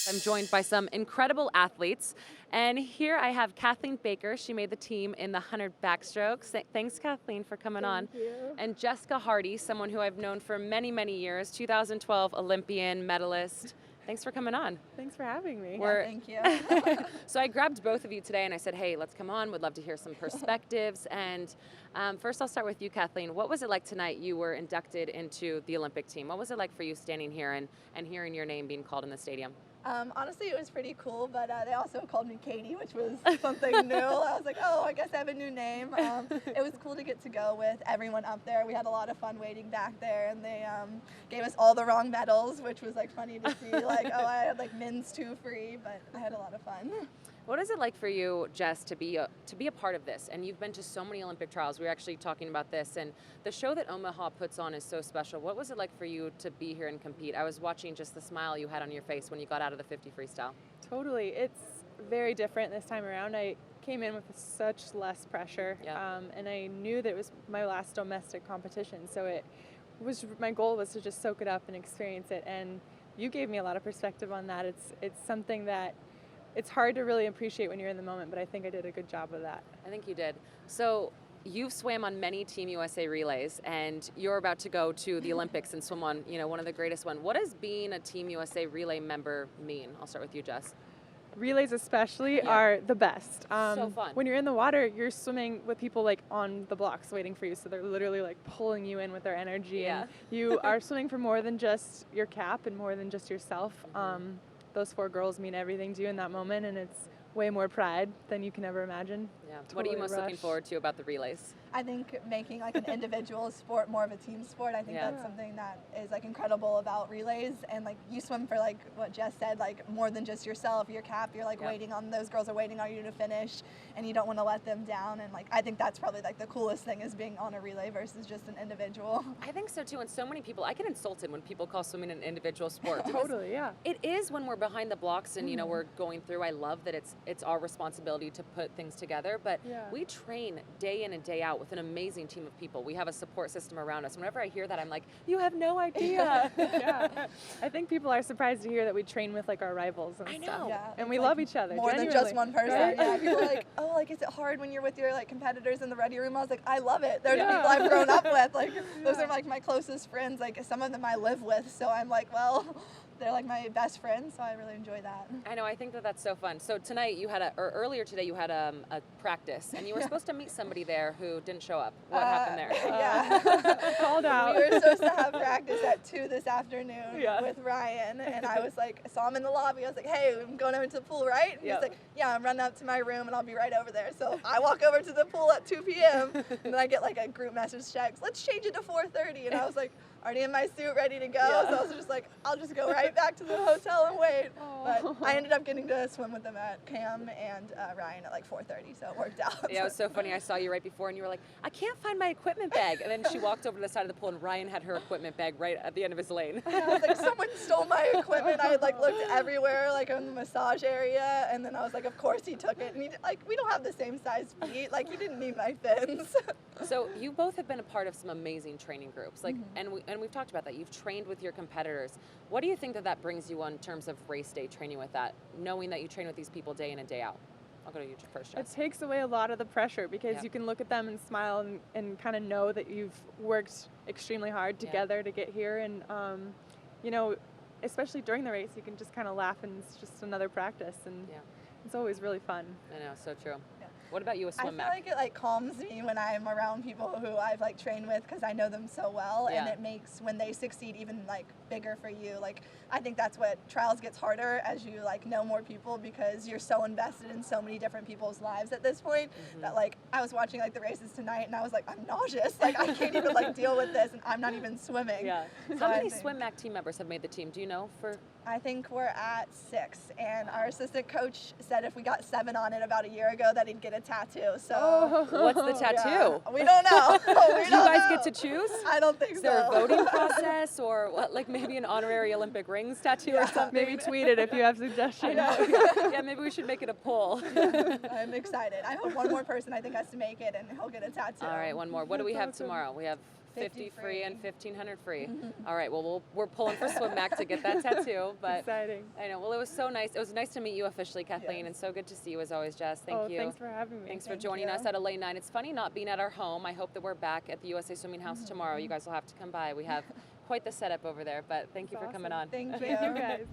I'm joined by some incredible athletes. And here I have Kathleen Baker. She made the team in the 100 backstrokes. Thanks, Kathleen, for coming on. Thank you. And Jessica Hardy, someone who I've known for many, many years, 2012 Olympian medalist. Thanks for coming on. Thanks for having me. Thank you. So I grabbed both of you today and I said, hey, let's come on. Would love to hear some perspectives. And first I'll start with you, Kathleen. What was it like tonight? You were inducted into the Olympic team. What was it like for you standing here and hearing your name being called in the stadium? Honestly, it was pretty cool, but they also called me Katie, which was something new. I was like, oh, I guess I have a new name. It was cool to get to go with everyone up there. We had a lot of fun waiting back there, and they gave us all the wrong medals, which was like funny to see. Like, oh, I had like men's 2 free, but I had a lot of fun. What is it like for you, Jess, to be a part of this? And you've been to so many Olympic trials. We were actually talking about this, and the show that Omaha puts on is so special. What was it like for you to be here and compete? I was watching just the smile you had on your face when you got out of the 50 freestyle. Totally. It's very different this time around. I came in with such less pressure, and I knew that it was my last domestic competition. So my goal was to just soak it up and experience it. And you gave me a lot of perspective on that. It's something that it's hard to really appreciate when you're in the moment, but I think I did a good job of that. I think you did. So you've swam on many Team USA relays, and you're about to go to the Olympics and swim on, one of the greatest one. What does being a Team USA relay member mean? I'll start with you, Jess. Relays especially are the best. So fun. When you're in the water, you're swimming with people like on the blocks waiting for you, so they're literally like pulling you in with their energy, and you are swimming for more than just your cap and more than just yourself. Those 4 girls mean everything to you in that moment, and it's way more pride than you can ever imagine. Yeah. What are you most looking forward to about the relays? I think making like an individual sport more of a team sport, I think that's something that is like incredible about relays. And like you swim for like what Jess said, like more than just yourself, your cap, you're like waiting on, those girls are waiting on you to finish, and you don't want to let them down. And like I think that's probably like the coolest thing is being on a relay versus just an individual. I think so too, and so many people, I get insulted when people call swimming an individual sport. Totally, yeah. It is when we're behind the blocks and we're going through. I love that it's our responsibility to put things together, but we train day in and day out with an amazing team of people. We have a support system around us. Whenever I hear that, I'm like, you have no idea. I think people are surprised to hear that we train with like our rivals and stuff. Yeah, and we like love each other. More genuinely. than just one person. Right? Yeah, people are like, oh, like, is it hard when you're with your like competitors in the ready room? I was like, I love it. They're the people I've grown up with. Like, those are like my closest friends. Like, some of them I live with. So I'm like, well, they're like my best friends, so I really enjoy that. I know, I think that's so fun. So tonight earlier today you had a practice, and you were supposed to meet somebody there who didn't show up. What happened there? Called out. We were supposed to have practice at 2 this afternoon with Ryan, and I was like, saw him in the lobby. I was like, hey, I'm going over to the pool, right? And he's like, yeah, I'm running up to my room and I'll be right over there. So I walk over to the pool at 2 p.m. and then I get like a group message text, let's change it to 4:30. And I was like, already in my suit, ready to go. So I was just like, I'll just go right back to the hotel and wait. But I ended up getting to swim with them at Cam and Ryan at like 4:30, so it worked out. Yeah, it was so funny. I saw you right before, and you were like, I can't find my equipment bag. And then she walked over to the side of the pool, and Ryan had her equipment bag right at the end of his lane. I was like, someone stole my equipment. I had like looked everywhere, like in the massage area, and then I was like, of course he took it. And we don't have the same size feet. Like, he didn't need my fins. So you both have been a part of some amazing training groups, like, and we've talked about that. You've trained with your competitors. What do you think that brings you on in terms of race day training with that, knowing that you train with these people day in and day out? I'll go to you first, Jess. It takes away a lot of the pressure because you can look at them and smile and kind of know that you've worked extremely hard together to get here. And, especially during the race, you can just kind of laugh, and it's just another practice. And it's always really fun. I know, so true. What about you with swim I feel like it like calms me when I'm around people who I've like trained with because I know them so well, and it makes when they succeed even like bigger for you. Like, I think that's what trials gets harder as you like know more people because you're so invested in so many different people's lives at this point that like I was watching like the races tonight and I was like, I'm nauseous. Like, I can't even like deal with this, and I'm not even swimming. Yeah. So How many Swim Mac team members have made the team? Do you know? I think we're at 6, and our assistant coach said if we got 7 on it about a year ago that he'd get a tattoo. So what's the tattoo? We don't know. Do you guys get to choose? I don't think so. Is there a voting process, or what, like maybe an honorary Olympic rings tattoo or something? Maybe tweet it if you have suggestions. Yeah, maybe we should make it a poll. I'm excited. I hope one more person I think has to make it, and he'll get a tattoo. All right, one more. What do we have tomorrow? We have 50 free and 1,500 free. All right, well, we're pulling for Swim Mac to get that tattoo. But exciting. I know. Well, it was so nice. It was nice to meet you officially, Kathleen, and so good to see you as always, Jess. Thank you. Thanks for having me. Thanks for joining us at a late night. It's funny not being at our home. I hope that we're back at the USA Swimming House tomorrow. You guys will have to come by. We have quite the setup over there, but thank you for coming on. Thank you. Thank you guys.